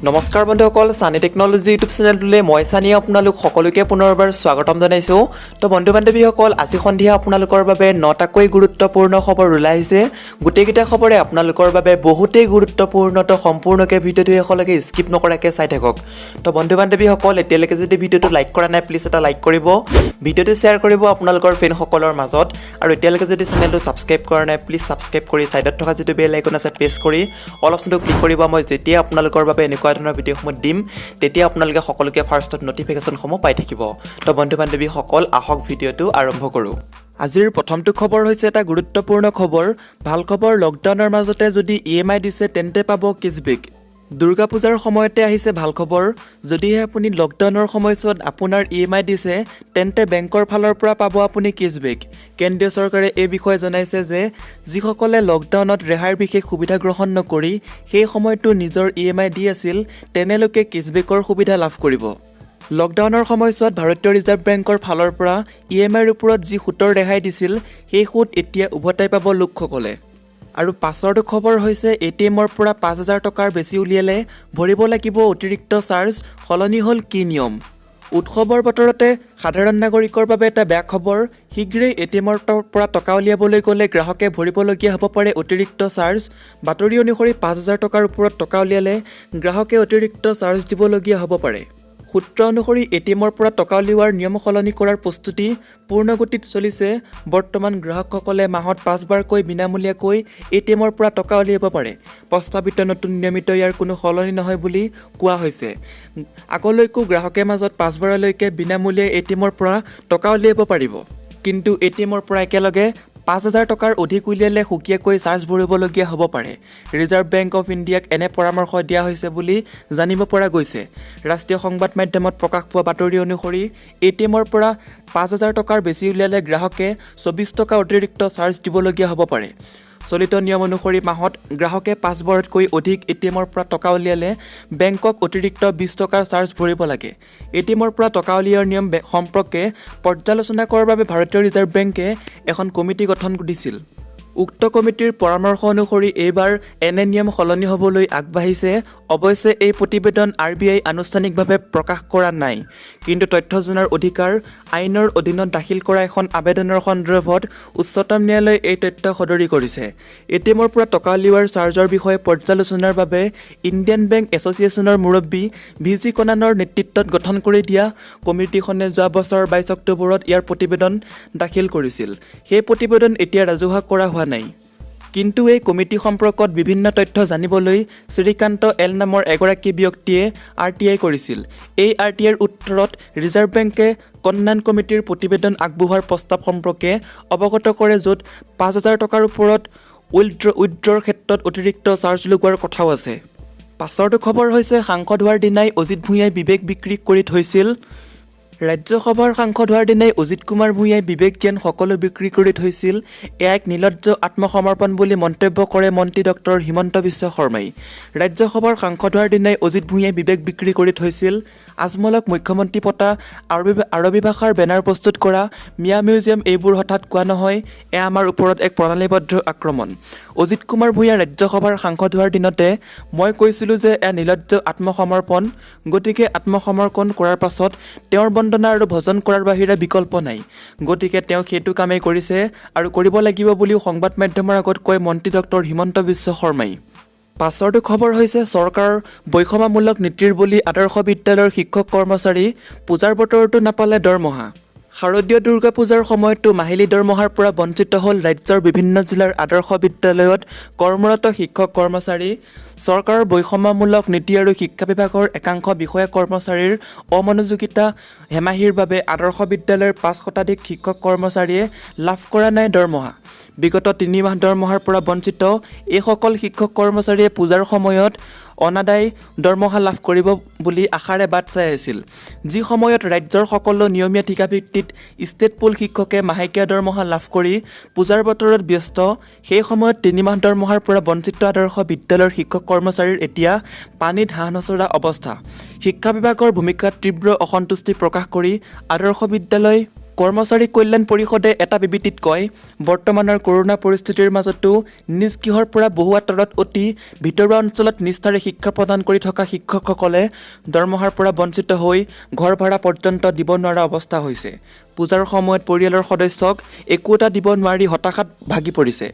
নমস্কাৰ বন্ধুসকল, সানি টেকনলজি ইউটিউব চেনেলটোলৈ মই সানি আপোনালোক সকলোকে পুনৰবাৰ স্বাগতম জনাইছোঁ। তো বন্ধু বান্ধৱীসকল, আজি সন্ধিয়া আপোনালোকৰ বাবে 9টাকৈ গুৰুত্বপূৰ্ণ খবৰ ওলাই আহিছে। গোটেইকেইটা খবৰে আপোনালোকৰ বাবে বহুতেই গুৰুত্বপূৰ্ণ। তো সম্পূৰ্ণকৈ ভিডিঅ'টো শেষলৈকে স্কিপ নকৰাকৈ চাই থাকক। তো বন্ধু বান্ধৱীসকল, এতিয়ালৈকে যদি ভিডিঅ'টো লাইক কৰা নাই প্লিজ এটা লাইক কৰিব, ভিডিঅ'টো শ্বেয়াৰ কৰিব আপোনালোকৰ ফ্ৰেণ্ডসকলৰ মাজত, আৰু এতিয়ালৈকে যদি চেনেলটো ছাবস্ক্ৰাইব কৰা নাই প্লিজ ছাবস্ক্ৰাইব কৰি ছাইডত থকা যিটো বেল আইকন আছে প্ৰেছ কৰি অল অপশ্যনটো ক্লিক কৰিব। মই যেতিয়া আপোনালোকৰ বাবে এনেকুৱা ধৰণৰ ভিডিঅ'সমূহ দিম তেতিয়া আপোনালোকে সকলোকে ফাৰ্ষ্টত নটিফিকেশ্যনসমূহ পাই থাকিব। তো বন্ধু বান্ধৱীসকল, আহক ভিডিঅ'টো আৰম্ভ কৰোঁ। আজিৰ প্ৰথমটো খবৰ হৈছে এটা গুৰুত্বপূৰ্ণ খবৰ। ভাল খবৰ, লকডাউনৰ মাজতে যদি EMI দিছে তেন্তে পাব কেছবেক। দুৰ্গা পূজাৰ সময়তে আহিছে ভাল খবৰ। যদিহে আপুনি লকডাউনৰ সময়ছোৱাত আপোনাৰ EMI দিছে তেন্তে বেংকৰ ফালৰ পৰা পাব আপুনি কেছবেক। কেন্দ্ৰীয় চৰকাৰে এই বিষয়ে জনাইছে যে যিসকলে লকডাউনত ৰেহাইৰ বিশেষ সুবিধা গ্ৰহণ নকৰি সেই সময়টো নিজৰ EMI দি আছিল তেনেলোকে কেছবেকৰ সুবিধা লাভ কৰিব। লকডাউনৰ সময়ছোৱাত ভাৰতীয় ৰিজাৰ্ভ বেংকৰ ফালৰ পৰা EMIৰ ওপৰত যি সুতৰ ৰেহাই দিছিল সেই সুত এতিয়া উভতাই পাব লোকসকলে। আৰু পাছৰটো খবৰ হৈছে ATMৰ পৰা 5,000 টকাৰ বেছি উলিয়ালে ভৰিব লাগিব অতিৰিক্ত চাৰ্জ, সলনি হ'ল কি নিয়ম? উৎসৱৰ বতৰতে সাধাৰণ নাগৰিকৰ বাবে এটা বেয়া খবৰ। শীঘ্ৰেই ATMৰ পৰা টকা উলিয়াবলৈ গ'লে গ্ৰাহকে ভৰিবলগীয়া হ'ব পাৰে অতিৰিক্ত চাৰ্জ। বাতৰি অনুসৰি 5,000 টকাৰ ওপৰত টকা উলিয়ালে গ্ৰাহকে অতিৰিক্ত চাৰ্জ দিবলগীয়া হ'ব পাৰে। সূত্ৰ অনুসৰি ATMৰ পৰা টকা উলিওৱাৰ নিয়ম সলনি কৰাৰ প্ৰস্তুতি পূৰ্ণগতিত চলিছে। বৰ্তমান গ্ৰাহকসকলে মাহত 5বাৰকৈ বিনামূলীয়াকৈ ATMৰ পৰা টকা উলিয়াব পাৰে। প্ৰস্তাৱিত নতুন নিয়মিত ইয়াৰ কোনো সলনি নহয় বুলি কোৱা হৈছে। আগলৈকো গ্ৰাহকে মাজত 5বাৰলৈকে বিনামূলীয়া ATMৰ পৰা টকা উলিয়াব পাৰিব। কিন্তু ATMৰ পৰা একেলগে 5,000 টকাৰ অধিক উলিয়ালে সুকীয়াকৈ চাৰ্জ ভৰিবলগীয়া হ'ব পাৰে। ৰিজাৰ্ভ বেংক অৱ ইণ্ডিয়াক এনে পৰামৰ্শ দিয়া হৈছে বুলি জানিব পৰা গৈছে। ৰাষ্ট্ৰীয় সংবাদ মাধ্যমত প্ৰকাশ পোৱা বাতৰি অনুসৰি ATMৰ পৰা 5,000 টকাৰ বেছি উলিয়ালে গ্ৰাহকে 24 টকা অতিৰিক্ত চাৰ্জ দিবলগীয়া হ'ব পাৰে। চলিত নিয়ম অনুসৰি মাহত গ্ৰাহকে 5বাৰতকৈ অধিক ATMৰ পৰা টকা উলিয়ালে বেংকক অতিৰিক্ত 20 টকাৰ চাৰ্জ ভৰিব লাগে। ATMৰ পৰা টকা উলিওৱাৰ নিয়ম সম্পৰ্কে পৰ্যালোচনা কৰাৰ বাবে ভাৰতীয় ৰিজাৰ্ভ বেংকে এখন কমিটি গঠন দিছিল। উক্ত কমিটিৰ পৰামৰ্শ অনুসৰি এইবাৰ এনে নিয়ম সলনি হ'বলৈ আগবাঢ়িছে। অৱশ্যে এই প্ৰতিবেদন RBI আনুষ্ঠানিকভাৱে প্ৰকাশ কৰা নাই। কিন্তু তথ্য জনাৰ অধিকাৰ আইনৰ অধীনত দাখিল কৰা এখন আবেদনৰ সন্দৰ্ভত উচ্চতম ন্যায়ালয়ে এই তথ্য সদৰি কৰিছে। ATMৰ পৰা টকা উলিওৱাৰ চাৰ্জৰ বিষয়ে পৰ্যালোচনাৰ বাবে ইণ্ডিয়ান বেংক এছ'চিয়েশ্যনৰ মুৰব্বী VG কনানৰ নেতৃত্বত গঠন কৰি দিয়া কমিটিখনে যোৱা বছৰ 22 অক্টোবৰত ইয়াৰ প্ৰতিবেদন দাখিল কৰিছিল। সেই প্ৰতিবেদন এতিয়া ৰাজহুৱা কৰা হোৱা নাই। কিন্তু এই কমিটি সম্পৰ্কত বিভিন্ন তথ্য জানিবলৈ শ্ৰীকান্ত L নামৰ এগৰাকী ব্যক্তিয়ে RTI কৰিছিল। এই RTIৰ উত্তৰত ৰিজাৰ্ভ বেংকে কন্যান কমিটিৰ প্ৰতিবেদন আগবঢ়োৱাৰ প্ৰস্তাৱ সম্পৰ্কে অৱগত কৰে, য'ত 5,000 টকাৰ ওপৰত উইথড্ৰৰ ক্ষেত্ৰত অতিৰিক্ত চাৰ্জ লগোৱাৰ কথাও আছে। পাছৰটো খবৰ হৈছে সাংসদ হোৱাৰ দিনাই অজিত ভূঞাই বিবেক বিক্ৰী কৰি থৈছিল। ৰাজ্যসভাৰ সাংসদ হোৱাৰ দিনাই অজিত কুমাৰ ভূঞাই বিবেক জ্ঞান সকলো বিক্ৰী কৰি থৈছিল। এয়া এক নিৰ্লজ্জ আত্মসমৰ্পণ বুলি মন্তব্য কৰে মন্ত্ৰী ডক্টৰ হিমন্ত বিশ্ব শৰ্মাই। ৰাজ্যসভাৰ সাংসদ হোৱাৰ দিনাই অজিত ভূঞাই বিবেক বিক্ৰী কৰি থৈছিল। আজমলক মুখ্যমন্ত্ৰী পতা, আৰবী ভাষাৰ বেনাৰ প্ৰস্তুত কৰা, মিয়া মিউজিয়াম এইবোৰ হঠাৎ কোৱা নহয়। এয়া আমাৰ ওপৰত এক প্ৰণালীবদ্ধ আক্ৰমণ। অজিত কুমাৰ ভূঞা ৰাজ্যসভাৰ সাংসদ হোৱাৰ দিনতে মই কৈছিলোঁ যে এয়া নিৰ্লজ্জ আত্মসমৰ্পণ। গতিকে আত্মসমৰ্পণ কৰাৰ পাছত তেওঁৰ বন্দনা আৰু ভজন কৰাৰ বাহিৰে বিকল্প নাই। গতিকে তেওঁ সেইটো কামেই কৰিছে আৰু কৰিব লাগিব বুলিও সংবাদ মাধ্যমৰ আগত কয় মন্ত্ৰী ডক্টৰ হিমন্ত বিশ্ব শৰ্মাই। পাছৰটো খবৰ হৈছে চৰকাৰৰ বৈষম্যমূলক নীতিৰ বুলি আদৰ্শ বিদ্যালয়ৰ শিক্ষক কৰ্মচাৰী, পূজাৰ বতৰতো নাপালে দৰমহা। শাৰদীয় দুৰ্গা পূজাৰ সময়তো মাহিলী দৰমহাৰ পৰা বঞ্চিত হ'ল ৰাজ্যৰ বিভিন্ন জিলাৰ আদৰ্শ বিদ্যালয়ত কৰ্মৰত শিক্ষক কৰ্মচাৰী। চৰকাৰৰ বৈষম্যমূলক নীতি আৰু শিক্ষা বিভাগৰ একাংশ বিষয়া কৰ্মচাৰীৰ অমনোযোগিতা হেমাহিৰ বাবে আদৰ্শ বিদ্যালয়ৰ 5 শতাধিক শিক্ষক কৰ্মচাৰীয়ে লাভ কৰা নাই দৰমহা। বিগত 3 মাহ দৰমহাৰ পৰা বঞ্চিত এইসকল শিক্ষক কৰ্মচাৰীয়ে পূজাৰ সময়ত অনাদায় দৰমহা লাভ কৰিব বুলি আশাৰে বাট চাই আছিল। যি সময়ত ৰাজ্যৰ সকলো নিয়মীয়া ঠিকাভিত্তিত ষ্টেট পুল শিক্ষকে মাহেকীয়া দৰমহা লাভ কৰি পূজাৰ বতৰত ব্যস্ত, সেই সময়ত 3 মাহ দৰমহাৰ পৰা বঞ্চিত আদৰ্শ বিদ্যালয়ৰ শিক্ষক কৰ্মচাৰীৰ এতিয়া পানীত হাঁহ নচৰা অৱস্থা। শিক্ষা বিভাগৰ ভূমিকাত তীব্ৰ অসন্তুষ্টি প্ৰকাশ কৰি আদৰ্শ বিদ্যালয় কৰ্মচাৰী কল্যাণ পৰিষদে এটা বিবৃতিত কয়, বৰ্তমানৰ কৰোনা পৰিস্থিতিৰ মাজতো নিজ গৃহৰ পৰা বহু আঁতৰত অতি ভিতৰুৱা অঞ্চলত নিষ্ঠাৰে শিক্ষা প্ৰদান কৰি থকা শিক্ষকসকলে দৰমহাৰ পৰা বঞ্চিত হৈ ঘৰ ভাড়া পৰ্যন্ত দিব নোৱাৰা অৱস্থা হৈছে। পূজাৰ সময়ত পৰিয়ালৰ সদস্যক একো এটা দিব নোৱাৰি হতাশাত ভাগি পৰিছে।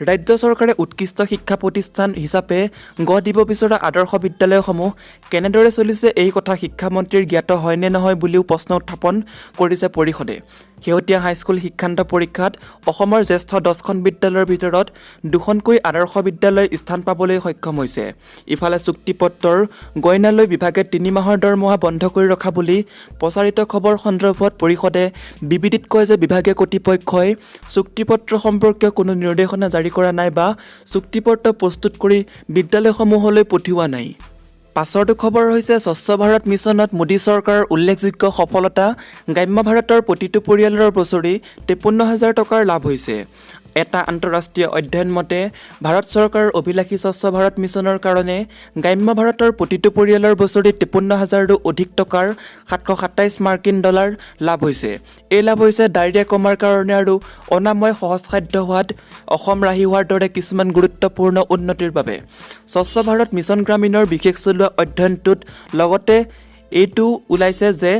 ৰাজ্য চৰকাৰে উৎকৃষ্ট শিক্ষা প্ৰতিষ্ঠান হিচাপে গঢ় দিব বিচৰা আদৰ্শ বিদ্যালয়সমূহ কেনেদৰে চলিছে এই কথা শিক্ষামন্ত্ৰীৰ জ্ঞাত হয় নে নহয় বুলিও প্ৰশ্ন উত্থাপন কৰিছে পৰিষদে। শেহতীয়া হাইস্কুল শিক্ষান্ত পৰীক্ষাত অসমৰ জ্যেষ্ঠ 10খন বিদ্যালয়ৰ ভিতৰত 2খনকৈ আদৰ্শ বিদ্যালয় স্থান পাবলৈ সক্ষম হৈছে। ইফালে চুক্তিপত্ৰৰ গইনালৈ বিভাগে 3 মাহৰ দৰমহা বন্ধ কৰি ৰখা বুলি প্ৰচাৰিত খবৰ সন্দৰ্ভত পৰিষদে বিবৃতিত কয় যে বিভাগে কৰ্তৃপক্ষই চুক্তিপত্ৰ সম্পৰ্কীয় কোনো নিৰ্দেশনা জাৰি কৰা নাই বা চুক্তিপত্ৰ প্ৰস্তুত কৰি বিদ্যালয়সমূহলৈ পঠিওৱা নাই। পাছৰটো খবৰ হৈছে স্বচ্ছ ভাৰত মিছনত মোদী চৰকাৰৰ উল্লেখযোগ্য সফলতা। গ্ৰাম্য ভাৰতৰ প্ৰতিটো পৰিয়ালৰ বছৰি 53,000 টকাৰ লাভ হৈছে। এটা আন্তঃৰাষ্ট্ৰীয় অধ্যয়ন মতে ভাৰত চৰকাৰৰ অভিলাষী স্বচ্ছ ভাৰত মিছনৰ কাৰণে গ্ৰাম্য ভাৰতৰ প্ৰতিটো পৰিয়ালৰ বছৰি 53,000ৰো অধিক টকাৰ $727 লাভ হৈছে। এই লাভ হৈছে ডায়েৰিয়া কমাৰ কাৰণে আৰু অনাময় সহজসাধ্য হোৱাত অসম ৰাহি হোৱাৰ দৰে কিছুমান গুৰুত্বপূৰ্ণ উন্নতিৰ বাবে। স্বচ্ছ ভাৰত মিছন গ্ৰামীণৰ বিশেষ চলোৱা অধ্যয়নটোত লগতে এইটো ওলাইছে যে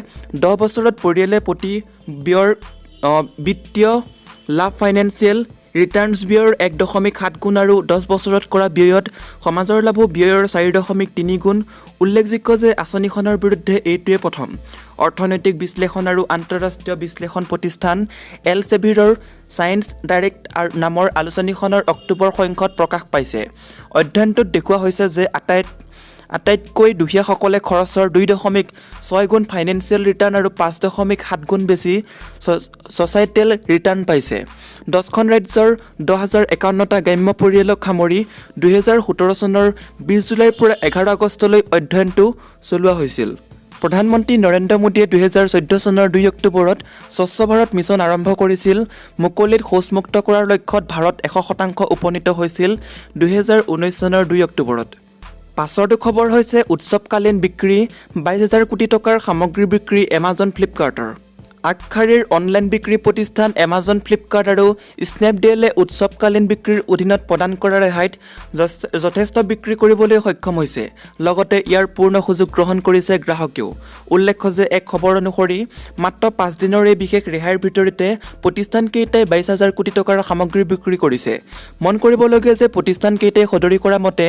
10 বছৰত পৰিয়ালে প্ৰতি ব্যয়ৰ বিত্তীয় লাভ ফাইনেন্সিয়েল ৰিটাৰ্ণছ ব্যয়ৰ 1.7 গুণ আৰু 10 বছৰত কৰা ব্যয়ত সমাজৰ লাভো ব্যয়ৰ 4.3 গুণ। উল্লেখযোগ্য যে আঁচনিখনৰ বিৰুদ্ধে এইটোৱে প্ৰথম। অৰ্থনৈতিক বিশ্লেষণ আৰু আন্তঃৰাষ্ট্ৰীয় বিশ্লেষণ প্ৰতিষ্ঠান এলছেভিৰৰ ছায়েন্স ডাইৰেক্ট নামৰ আলোচনীখনৰ অক্টোবৰ সংখ্যাত প্ৰকাশ পাইছে। অধ্যয়নটোত দেখুওৱা হৈছে যে আটাইতকৈ দুখীয়াসকলে খৰচৰ 2.6 গুণ ফাইনেন্সিয়েল ৰিটাৰ্ণ আৰু 5.7 গুণ বেছি ছ'চাইটেল ৰিটাৰ্ণ পাইছে। 10খন ৰাজ্যৰ 10,051টা গ্ৰাম্য পৰিয়ালক সামৰি 2017 চনৰ 20 জুলাইৰ পৰা 11 আগষ্টলৈ অধ্যয়নটো চলোৱা হৈছিল। প্ৰধানমন্ত্ৰী নৰেন্দ্ৰ মোদীয়ে 2014 চনৰ 2 অক্টোবৰত স্বচ্ছ ভাৰত মিছন আৰম্ভ কৰিছিল। মুকলিত শৌচমুক্ত কৰাৰ লক্ষ্যত ভাৰত 100% উপনীত হৈছিল 2019 চনৰ 2 অক্টোবৰত। পাছৰটো খবৰ হৈছে উৎসৱকালীন বিক্ৰী 22,000 কোটি টকাৰ সামগ্ৰী বিক্ৰী এমাজন ফ্লিপকাৰ্টৰ। আগশাৰীৰ অনলাইন বিক্ৰী প্ৰতিষ্ঠান এমাজন ফ্লিপকাৰ্ট আৰু স্নেপডিলে উৎসৱকালীন বিক্ৰীৰ অধীনত প্ৰদান কৰা ৰেহাইত যথেষ্ট বিক্ৰী কৰিবলৈ সক্ষম হৈছে। লগতে ইয়াৰ পূৰ্ণ সুযোগ গ্ৰহণ কৰিছে গ্ৰাহকেও। উল্লেখ্য যে এক খবৰ অনুসৰি মাত্ৰ 5 দিনৰ এই বিশেষ ৰেহাইৰ ভিতৰতে প্ৰতিষ্ঠানকেইটাই 22,000 কোটি টকাৰ সামগ্ৰী বিক্ৰী কৰিছে। মন কৰিবলগীয়া যে প্ৰতিষ্ঠানকেইটাই সদৰি কৰা মতে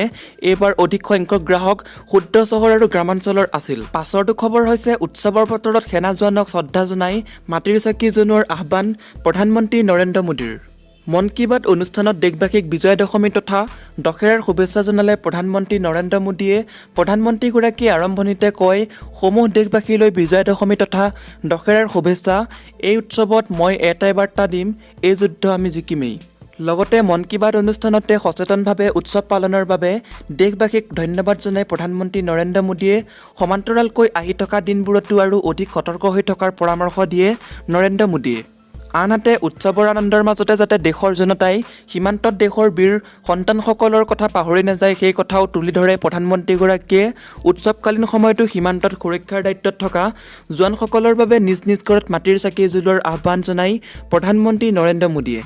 এইবাৰ অধিক সংখ্যক গ্ৰাহক ক্ষুদ্ৰ চহৰ আৰু গ্ৰামাঞ্চলৰ আছিল। পাছৰটো খবৰ হৈছে উৎসৱৰ বতৰত সেনা জোৱানক শ্ৰদ্ধা জনাই মাটিৰ চাকি জ্বলোৱাৰ আহ্বান প্ৰধানমন্ত্ৰী নৰেন্দ্ৰ মোদীৰ। মন কী বাত অনুষ্ঠানত দেশবাসীক বিজয়া দশমী তথা দশেৰাৰ শুভেচ্ছা জনালে প্ৰধানমন্ত্ৰী নৰেন্দ্ৰ মোদীয়ে। প্ৰধানমন্ত্ৰীগৰাকীয়ে আৰম্ভণিতে কয়, সমূহ দেশবাসীলৈ বিজয়া দশমী তথা দশেৰাৰ শুভেচ্ছা। এই উৎসৱত মই এটাই বাৰ্তা দিম, এই যুদ্ধ আমি জিকিমেই। লগতে মন কী বাত অনুষ্ঠানতে সচেতনভাৱে উৎসৱ পালনৰ বাবে দেশবাসীক ধন্যবাদ জনাই প্ৰধানমন্ত্ৰী নৰেন্দ্ৰ মোদীয়ে সমান্তৰালকৈ আহি থকা দিনবোৰতো আৰু অধিক সতৰ্ক হৈ থকাৰ পৰামৰ্শ দিয়ে নৰেন্দ্ৰ মোদীয়ে। আনহাতে উৎসৱৰ আনন্দৰ মাজতে যাতে দেশৰ জনতাই সীমান্তত দেশৰ বীৰ সন্তানসকলৰ কথা পাহৰি নাযায় সেই কথাও তুলি ধৰে প্ৰধানমন্ত্ৰীগৰাকীয়ে। উৎসৱকালীন সময়তো সীমান্তত সুৰক্ষাৰ দায়িত্বত থকা জোৱানসকলৰ বাবে নিজ নিজ ঘৰত মাটিৰ চাকি জ্বলোৱাৰ আহ্বান জনাই প্ৰধানমন্ত্ৰী নৰেন্দ্ৰ মোদীয়ে।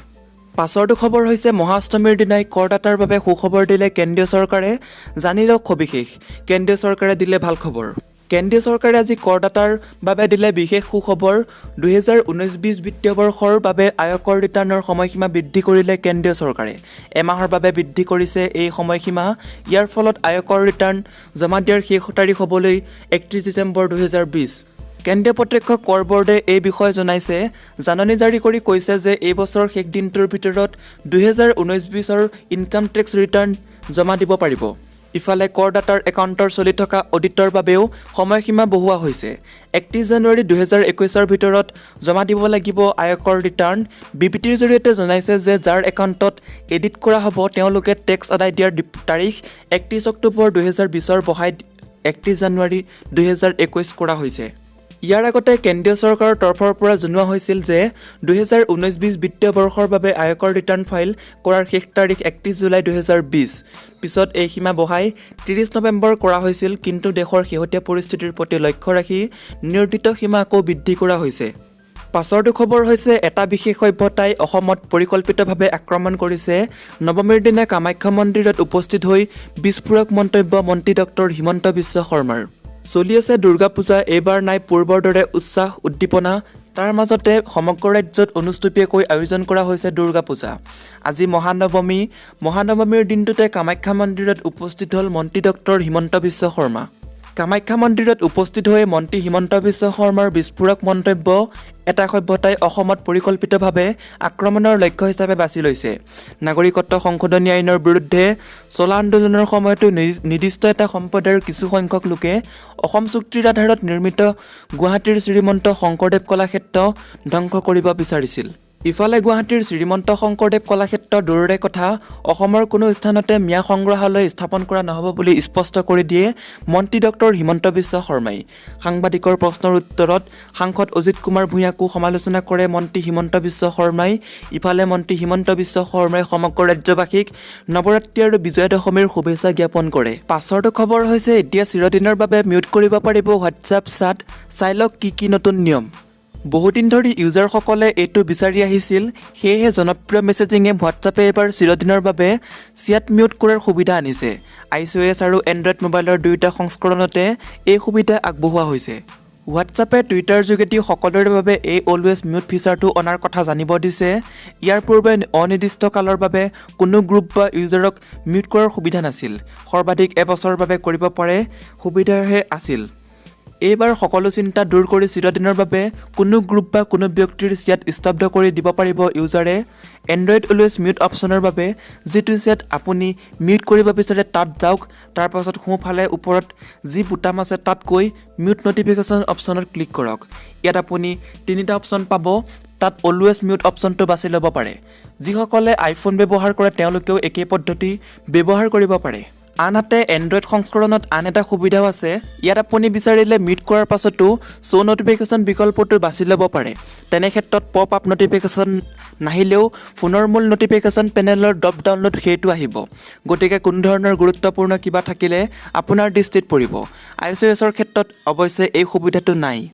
পাছৰটো খবৰ হৈছে মহাষ্টমীৰ দিনাই কৰদাতাৰ বাবে সুখবৰ দিলে কেন্দ্ৰীয় চৰকাৰে। জানি লওক সবিশেষ। কেন্দ্ৰীয় চৰকাৰে দিলে ভাল খবৰ। কেন্দ্ৰীয় চৰকাৰে আজি কৰদাতাৰ বাবে দিলে বিশেষ সুখবৰ। 2019-20 বিত্তীয় বৰ্ষৰ বাবে আয়কৰ ৰিটাৰ্ণৰ সময়সীমা বৃদ্ধি কৰিলে কেন্দ্ৰীয় চৰকাৰে। এমাহৰ বাবে বৃদ্ধি কৰিছে এই সময়সীমা। ইয়াৰ ফলত আয়কৰ ৰিটাৰ্ণ জমা দিয়াৰ শেষ তাৰিখ হ'বলৈ 31 ডিচেম্বৰ 2020। কেন্দ্ৰীয় প্ৰত্যক্ষ কৰ বৰ্ডে এই বিষয়ে জনাইছে। জাননী জাৰি কৰি কৈছে যে এই বছৰৰ শেষ দিনটোৰ ভিতৰত 2019-20ৰ ইনকাম টেক্স ৰিটাৰ্ণ জমা দিব পাৰিব। ইফালে কৰদাতাৰ একাউণ্টৰ চলি থকা অডিটৰ বাবেও সময়সীমা বহুওৱা হৈছে। 31 জানুৱাৰী 2021ৰ ভিতৰত জমা দিব লাগিব আয়কৰ ৰিটাৰ্ণ। বিবৃতিৰ জৰিয়তে জনাইছে যে যাৰ একাউণ্টত এডিট কৰা হ'ব তেওঁলোকে টেক্স আদায় দিয়াৰ তাৰিখ 31 অক্টোবৰ 2020ৰ বঢ়াই 31 জানুৱাৰী 2021 কৰা হৈছে। ইয়াৰ আগতে কেন্দ্ৰীয় চৰকাৰৰ তৰফৰ পৰা জনোৱা হৈছিল যে 2019-20 বিত্তীয় বৰ্ষৰ বাবে আয়কৰ ৰিটাৰ্ণ ফাইল কৰাৰ শেষ তাৰিখ 31 জুলাই 2020। পিছত এই সীমা বঢ়াই 30 নৱেম্বৰ কৰা হৈছিল, কিন্তু দেশৰ শেহতীয়া পৰিস্থিতিৰ প্ৰতি লক্ষ্য ৰাখি নিৰ্ধাৰিত সীমা আকৌ বৃদ্ধি কৰা হৈছে। পাছৰটো খবৰ হৈছে এটা বিশেষ সভ্যতাই অসমত পৰিকল্পিতভাৱে আক্ৰমণ কৰিছে। নৱমীৰ দিনা কামাখ্যা মন্দিৰত উপস্থিত হৈ বিস্ফোৰক মন্তব্য মন্ত্ৰী ডক্টৰ হিমন্ত বিশ্ব শৰ্মাৰ। চলি আছে দুৰ্গা পূজা, এইবাৰ নাই পূৰ্বৰ দৰে উৎসাহ উদ্দীপনা। তাৰ মাজতে সমগ্ৰ ৰাজ্যত অনুষ্টুপীয়াকৈ আয়োজন কৰা হৈছে দুৰ্গা পূজা। আজি মহানৱমীৰ দিনটোতে কামাখ্যা মন্দিৰত উপস্থিত হ'ল মন্ত্ৰী ডক্টৰ হিমন্ত বিশ্ব শৰ্মা। কামাখ্যা মন্দিৰত উপস্থিত হৈ মন্ত্ৰী হিমন্ত বিশ্ব শৰ্মাৰ বিস্ফোৰক মন্তব্য এটা সভ্যতাই অসমত পৰিকল্পিতভাৱে আক্ৰমণৰ লক্ষ্য হিচাপে বাছি লৈছে। নাগৰিকত্ব সংশোধনী আইনৰ বিৰুদ্ধে চলা আন্দোলনৰ সময়তো নিৰ্দিষ্ট এটা সম্প্ৰদায়ৰ কিছুসংখ্যক লোকে অসম চুক্তিৰ আধাৰত নিৰ্মিত গুৱাহাটীৰ শ্ৰীমন্ত শংকৰদেৱ কলাক্ষেত্ৰ ধ্বংস কৰিব বিচাৰিছিল। ইফালে গুৱাহাটীৰ শ্ৰীমন্ত শংকৰদেৱ কলাক্ষেত্ৰ দূৰৰে কথা, অসমৰ কোনো স্থানতে মিয়া সংগ্ৰহালয় স্থাপন কৰা নহ'ব বুলি স্পষ্ট কৰি দিয়ে মন্ত্ৰী ডক্টৰ হিমন্ত বিশ্ব শৰ্মাই। সাংবাদিকৰ প্ৰশ্নৰ উত্তৰত সাংসদ অজিত কুমাৰ ভূঞাকো সমালোচনা কৰে মন্ত্ৰী হিমন্ত বিশ্ব শৰ্মাই। ইফালে মন্ত্ৰী হিমন্ত বিশ্ব শৰ্মাই সমগ্ৰ ৰাজ্যবাসীক নৱৰাত্ৰি আৰু বিজয়া দশমীৰ শুভেচ্ছা জ্ঞাপন কৰে। পাছৰটো খবৰ হৈছে এতিয়া চিৰদিনৰ বাবে মিউট কৰিব পাৰিব হোৱাটছআপ চাট, চাই লওক কি নতুন নিয়ম। বহুদিন ধৰি ইউজাৰসকলে এইটো বিচাৰি আহিছিল, সেয়েহে জনপ্ৰিয় মেছেজিঙে হোৱাটছআপে এইবাৰ চিৰদিনৰ বাবে চেট মিউট কৰাৰ সুবিধা আনিছে। iOS আৰু এণ্ড্ৰইড মোবাইলৰ দুয়োটা সংস্কৰণতে এই সুবিধা আগবঢ়োৱা হৈছে। হোৱাটছআপে টুইটাৰ যোগেদি সকলোৰে বাবে এই অলৱেজ মিউট ফিচাৰটো অনাৰ কথা জানিব দিছে। ইয়াৰ পূৰ্বে অনিৰ্দিষ্ট কালৰ বাবে কোনো গ্ৰুপ বা ইউজাৰক মিউট কৰাৰ সুবিধা নাছিল। সৰ্বাধিক এবছৰৰ বাবে কৰিব পাৰে সুবিধাহে আছিল। এইবাৰ সকলো চিন্তা দূৰ কৰি চিৰদিনৰ বাবে কোনো গ্ৰুপ বা কোনো ব্যক্তিৰ চেট স্তব্ধ কৰি দিব পাৰিব ইউজাৰে। এণ্ড্ৰইড অলৱেজ মিউট অপশ্যনৰ বাবে যিটো চেট আপুনি মিউট কৰিব বিচাৰে তাত যাওক, তাৰপাছত সোঁফালে ওপৰত যি বুটাম আছে তাত গৈ মিউট নটিফিকেশ্যন অপশ্যনত ক্লিক কৰক। ইয়াত আপুনি তিনিটা অপশ্যন পাব, তাত অলৱেজ মিউট অপশ্যনটো বাছি ল'ব পাৰে। যিসকলে আইফোন ব্যৱহাৰ কৰে তেওঁলোকেও একেই পদ্ধতি ব্যৱহাৰ কৰিব পাৰে। আনহাতে এণ্ড্ৰইড সংস্কৰণত আন এটা সুবিধাও আছে। ইয়াত আপুনি বিচাৰিলে মিউট কৰাৰ পাছতো শ্ব' নটিফিকেশ্যন বিকল্পটো বাছি ল'ব পাৰে। তেনে ক্ষেত্ৰত পপ আপ নটিফিকেশ্যন নাহিলেও ফোনৰ মূল নটিফিকেশ্যন পেনেলৰ ড্ৰপ ডাউনলোড সেইটো আহিব। গতিকে কোনো ধৰণৰ গুৰুত্বপূৰ্ণ কিবা থাকিলে আপোনাৰ দৃষ্টিত পৰিব। iOSৰ ক্ষেত্ৰত অৱশ্যে এই সুবিধাটো নাই।